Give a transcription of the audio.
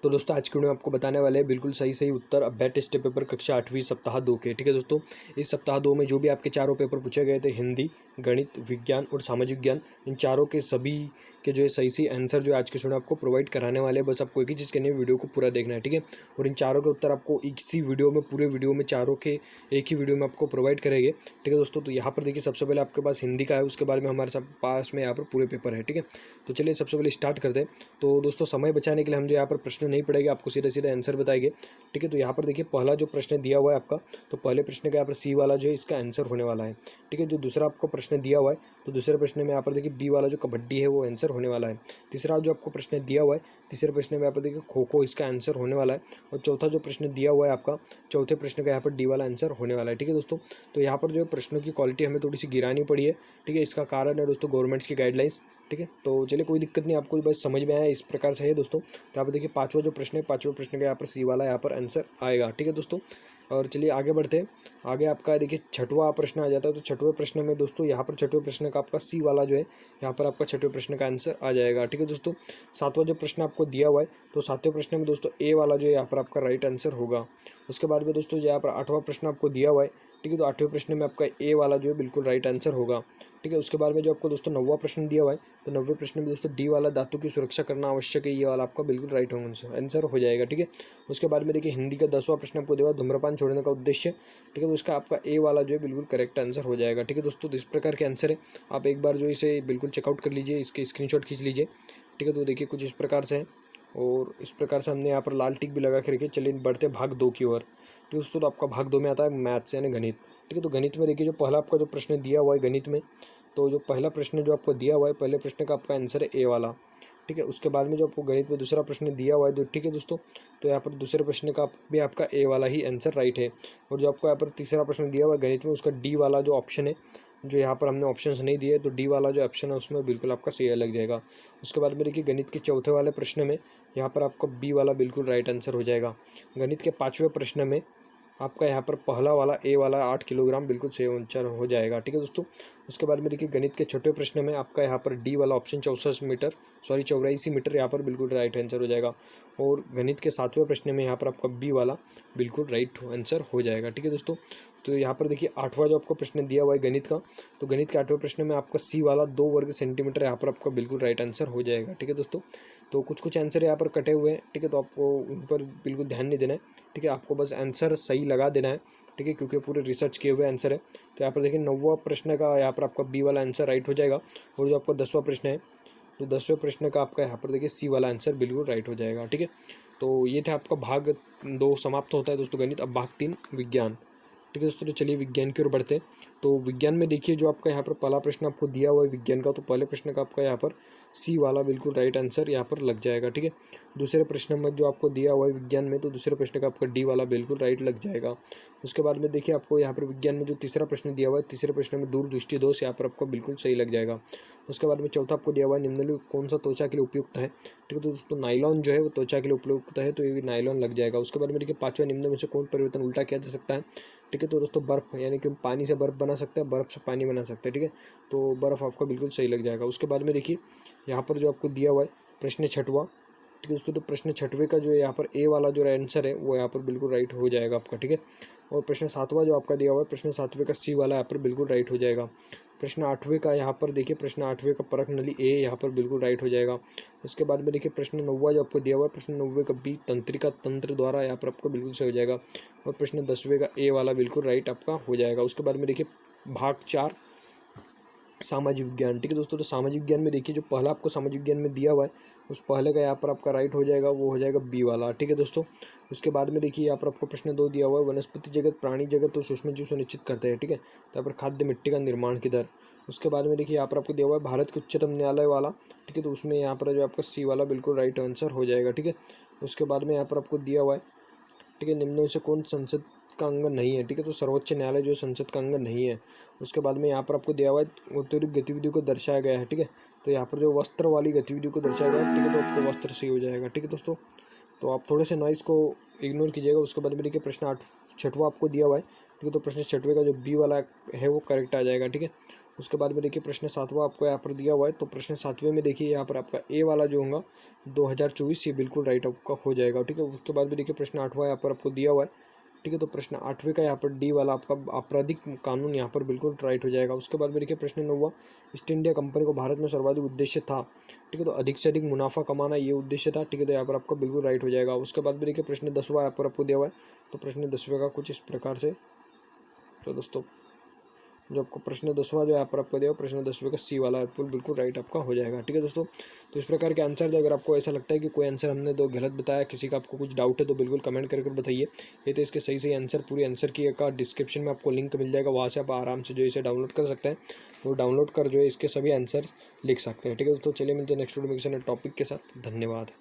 तो दोस्तों आज की वीडियो में आपको बताने वाले हैं बिल्कुल सही सही उत्तर अभ्यास टेस्ट पेपर कक्षा 8वीं सप्ताह 2 के। ठीक है दोस्तों, इस सप्ताह 2 में जो भी आपके चारों पेपर पूछे गए थे, हिंदी, गणित, विज्ञान और सामाजिक विज्ञान, इन चारों के सभी के जो है सही सही आंसर जो है आज के वीडियो में आपको प्रोवाइड कराने वाले हैं। बस आपको एक ही चीज़ करनी है, वीडियो को पूरा देखना है। ठीक है, और इन चारों के उत्तर आपको इसी वीडियो में, पूरे वीडियो में चारों के एक ही वीडियो में आपको प्रोवाइड करेंगे। ठीक है दोस्तों, तो यहाँ पर देखिए सबसे पहले आपके पास हिंदी का है, उसके बारे में हमारे सब पास में यहाँ पर पूरे पेपर है। ठीक है, तो चलिए सबसे पहले स्टार्ट करते हैं। तो दोस्तों समय बचाने के लिए हम जो यहाँ पर प्रश्न नहीं पढ़ेंगे, आपको सीधे सीधे आंसर बताएंगे। ठीक है, तो यहाँ पर देखिए पहला जो प्रश्न दिया हुआ है आपका, तो पहले प्रश्न का यहाँ पर सी वाला जो है इसका आंसर होने वाला है। ठीक है, जो दूसरा आपको प्रश्न दिया हुआ है, तो दूसरे प्रश्न में यहाँ पर देखिए बी वाला जो कबड्डी है वो आंसर होने वाला है। तीसरा जो आपको प्रश्न दिया हुआ है, तीसरे प्रश्न में यहाँ पर देखिए खो खो, इसका आंसर होने वाला है। और चौथा जो प्रश्न दिया हुआ है आपका, चौथे प्रश्न का यहाँ पर डी वाला आंसर होने वाला है। ठीक है दोस्तों, तो यहाँ पर जो है प्रश्नों की क्वालिटी हमें थोड़ी सी गिरानी पड़ी है। ठीक है, इसका कारण है दोस्तों गवर्नमेंट्स की गाइडलाइंस। ठीक है, तो चलिए कोई दिक्कत नहीं, आपको बस समझ में आया इस प्रकार से है दोस्तों। तो यहाँ पर देखिए पाँचवा जो प्रश्न है, पाँचवें प्रश्न का यहाँ पर सी वाला यहाँ पर आंसर आएगा। ठीक है दोस्तों, और चलिए आगे बढ़ते हैं। आगे आपका देखिए छठवां प्रश्न आ जाता है। तो छठवें प्रश्न में दोस्तों यहाँ पर छठवें प्रश्न का आपका सी वाला जो है यहाँ पर आपका छठवें प्रश्न का आंसर आ जाएगा। ठीक है दोस्तों, सातवां जो प्रश्न आपको दिया हुआ है, तो सातवें प्रश्न में दोस्तों ए वाला जो है यहाँ पर आपका राइट आंसर होगा। उसके बाद में दोस्तों यहाँ पर आठवां प्रश्न आपको दिया हुआ है। ठीक है, तो आठवें प्रश्न में आपका ए वाला जो है बिल्कुल राइट आंसर होगा। ठीक है, उसके बाद में जो आपको दोस्तों नौवां प्रश्न दिया हुआ है, तो नौवें प्रश्न में दोस्तों डी वाला धातु की सुरक्षा करना आवश्यक है, ये वाला आपका बिल्कुल राइट आंसर हो जाएगा। ठीक है, उसके बाद में देखिए हिंदी का 10वां प्रश्न आपको दिया हुआ है, धूम्रपान छोड़ने का उद्देश्य। ठीक है, तो इसका आपका ए वाला जो है बिल्कुल करेक्ट आंसर हो जाएगा। ठीक है दोस्तों, तो इस प्रकार के आंसर है, आप एक बार जो इसे बिल्कुल चेकआउट कर लीजिए, इसके स्क्रीनशॉट खींच लीजिए। ठीक है, तो देखिए कुछ इस प्रकार से है, और इस प्रकार से हमने यहाँ पर लाल टिक भी लगा के रखिए। चलिए बढ़ते भाग 2 की ओर। तो दोस्तों तो आपका भाग 2 में आता है मैथ्स यानी गणित। ठीक है, तो गणित में देखिए जो पहला आपका जो प्रश्न दिया हुआ है गणित में, तो जो पहला प्रश्न जो आपको दिया हुआ है, पहले प्रश्न का आपका आंसर है ए वाला। ठीक है, उसके बाद में जो आपको गणित में दूसरा प्रश्न दिया हुआ है, तो ठीक है दोस्तों, तो यहाँ पर दूसरे प्रश्न का भी आपका ए वाला ही आंसर राइट है। और जो आपको यहाँ पर तीसरा प्रश्न दिया हुआ है गणित में, उसका डी वाला जो ऑप्शन है, जो यहाँ पर हमने ऑप्शंस नहीं दिए, तो डी वाला जो ऑप्शन है उसमें बिल्कुल आपका सही लग जाएगा। उसके बाद में देखिए गणित के चौथे वाले प्रश्न में यहाँ पर आपका बी वाला बिल्कुल राइट आंसर हो जाएगा। गणित के पाँचवें प्रश्न में आपका यहाँ पर पहला वाला ए वाला 8 किलोग्राम बिल्कुल सही आंसर हो जाएगा। ठीक है दोस्तों, उसके बाद में देखिए गणित के छठे प्रश्न में आपका यहाँ पर डी वाला ऑप्शन 84 मीटर यहाँ पर बिल्कुल राइट आंसर हो जाएगा। और गणित के सातवें प्रश्न में यहाँ पर आपका बी वाला बिल्कुल राइट आंसर हो जाएगा। ठीक है दोस्तों, तो यहाँ पर देखिए आठवां जो आपको प्रश्न दिया हुआ है गणित का, तो गणित के आठवें प्रश्न में आपका सी वाला 2 वर्ग सेंटीमीटर यहाँ पर आपका बिल्कुल राइट आंसर हो जाएगा। ठीक है दोस्तों, तो कुछ कुछ आंसर यहाँ पर कटे हुए हैं। ठीक है, तो आपको उन पर बिल्कुल ध्यान नहीं देना है। ठीक है, आपको बस आंसर सही लगा देना है। ठीक है, क्योंकि पूरे रिसर्च किए हुए आंसर है। तो यहाँ पर देखिए 9वां प्रश्न का यहाँ पर आपका बी वाला आंसर राइट हो जाएगा। और जो आपका 10वां प्रश्न है, तो 10वें प्रश्न का आपका यहाँ पर देखिए सी वाला आंसर बिल्कुल राइट हो जाएगा। ठीक है, तो ये था आपका भाग 2 समाप्त होता है दोस्तों गणित। अब भाग 3 विज्ञान। ठीक है दोस्तों, तो चलिए विज्ञान की ओर बढ़ते हैं। तो विज्ञान में देखिए जो आपका यहाँ पर पहला प्रश्न आपको दिया हुआ है विज्ञान का, तो पहले प्रश्न का आपका यहाँ पर सी वाला बिल्कुल राइट आंसर यहाँ पर लग जाएगा। ठीक है, दूसरे प्रश्न में जो आपको दिया हुआ है विज्ञान में, तो दूसरे प्रश्न का आपका डी वाला बिल्कुल राइट लग जाएगा। उसके बाद में देखिए आपको यहाँ पर विज्ञान में जो तीसरा प्रश्न दिया हुआ है, तीसरे प्रश्न में दूरदृष्टि दोष यहाँ पर आपको बिल्कुल सही लग जाएगा। उसके बाद में चौथा आपको दिया हुआ है निम्नलिखित कौन सा त्वचा के लिए उपयुक्त है। ठीक है, तो दोस्तों नाइलॉन जो है वो त्वचा के लिए उपयुक्त है, तो ये भी नाइलॉन लग जाएगा। उसके बाद में देखिए पाँचवें निम्न में से कौन परिवर्तन उल्टा किया जा सकता है। ठीक है, तो दोस्तों बर्फ़, यानी कि पानी से बर्फ़ बना सकते हैं, बर्फ़ से पानी बना सकते हैं। ठीक है, तो बर्फ़ आपका बिल्कुल सही लग जाएगा। उसके बाद में देखिए यहाँ पर जो आपको दिया हुआ है प्रश्न छठवां। ठीक है दोस्तों, तो प्रश्न छठवें का जो है यहाँ पर ए वाला जो आंसर है वो यहाँ पर बिल्कुल राइट हो जाएगा आपका। ठीक है, और प्रश्न सातवां जो आपका दिया हुआ है, प्रश्न सातवें का सी वाला यहाँ पर बिल्कुल राइट हो जाएगा। प्रश्न आठवें का यहाँ पर देखिए, प्रश्न आठवें का परख नली ए यहाँ पर बिल्कुल राइट हो जाएगा। उसके बाद में देखिए प्रश्न 9वां जो आपको दिया हुआ है, प्रश्न 9वें का बी तंत्रिका तंत्र द्वारा यहाँ पर आपको बिल्कुल सही हो जाएगा। और प्रश्न 10वें का ए वाला बिल्कुल राइट आपका हो जाएगा। उसके बाद में देखिए भाग 4 सामाजिक विज्ञान। ठीक है दोस्तों, तो सामाजिक विज्ञान में देखिए जो पहला आपको सामाजिक विज्ञान में दिया हुआ है, उस पहले का यहाँ पर आपका राइट हो जाएगा, वो हो जाएगा बी वाला। ठीक है दोस्तों, उसके बाद में देखिए यहाँ पर आपको प्रश्न 2 दिया हुआ है, वनस्पति जगत, प्राणी जगत तो सूक्ष्म जीव सुनिश्चित करते हैं। ठीक है, तो यहाँ पर खाद्य मिट्टी का निर्माण की दर। उसके बाद में देखिए यहाँ पर आपको दिया हुआ है भारत के उच्चतम न्यायालय वाला। ठीक है, तो उसमें यहाँ पर जो आपका सी वाला बिल्कुल राइट आंसर हो जाएगा। ठीक है, उसके बाद में यहाँ पर आपको दिया हुआ है, ठीक है, निम्न में से कौन संसद का अंग नहीं है। ठीक है, तो सर्वोच्च न्यायालय जो संसद का अंग नहीं है। उसके बाद में यहाँ पर आपको दिया हुआ है औद्योगिक गतिविधियों को दर्शाया गया है। ठीक है, तो यहाँ पर जो वस्त्र वाली गतिविधियों को दर्शाया गया है, ठीक है, तो आपको वस्त्र सही हो जाएगा। ठीक है दोस्तों, तो आप थोड़े से नॉइस को इग्नोर कीजिएगा। उसके बाद में देखिए प्रश्न छठवां आपको दिया हुआ है। ठीक है, तो प्रश्न छठवें का जो बी वाला है वो करेक्ट आ जाएगा। ठीक है, उसके बाद में देखिए प्रश्न 7वां आपको यहाँ पर दिया हुआ है, तो प्रश्न 7वें में देखिए यहाँ पर आपका ए वाला जो होगा 2024 ये बिल्कुल राइट आपका हो जाएगा, ठीक है। उसके बाद में देखिए प्रश्न 8वां यहाँ पर आपको दिया हुआ है, ठीक है। तो प्रश्न 8वें का यहाँ पर डी वाला आपका आपराधिक कानून यहाँ पर बिल्कुल राइट हो जाएगा। उसके बाद में देखिए प्रश्न 9वां, ईस्ट इंडिया कंपनी को भारत में सर्वाधिक उद्देश्य था, ठीक है। तो अधिक से अधिक मुनाफा कमाना ये उद्देश्य था, ठीक है। तो यहाँ पर आपका बिल्कुल राइट हो जाएगा। उसके बाद में देखिए प्रश्न 10वां यहाँ पर आपको दिया हुआ है, तो प्रश्न 10वें का कुछ इस प्रकार से, तो दोस्तों जो आपको प्रश्न 10वां जो यहाँ पर आपको दिया प्रश्न 10वें का सी वाला बिल्कुल राइट आपका हो जाएगा, ठीक है दोस्तों। तो इस प्रकार के आंसर थे। अगर आपको ऐसा लगता है कि कोई आंसर हमने तो गलत बताया, किसी का आपको कुछ डाउट है, तो बिल्कुल कमेंट करके बताइए। ये तो इसके सही आंसर पूरी आंसर की का डिस्क्रिप्शन में आपको लिंक मिल जाएगा, वहाँ से आप आराम से जो इसे डाउनलोड कर सकते हैं। वो डाउनलोड कर जो है इसके सभी आंसर लिख सकते हैं, ठीक है दोस्तों। चलिए मिलते हैं नेक्स्ट वीडियो में किसी नए टॉपिक के साथ। धन्यवाद।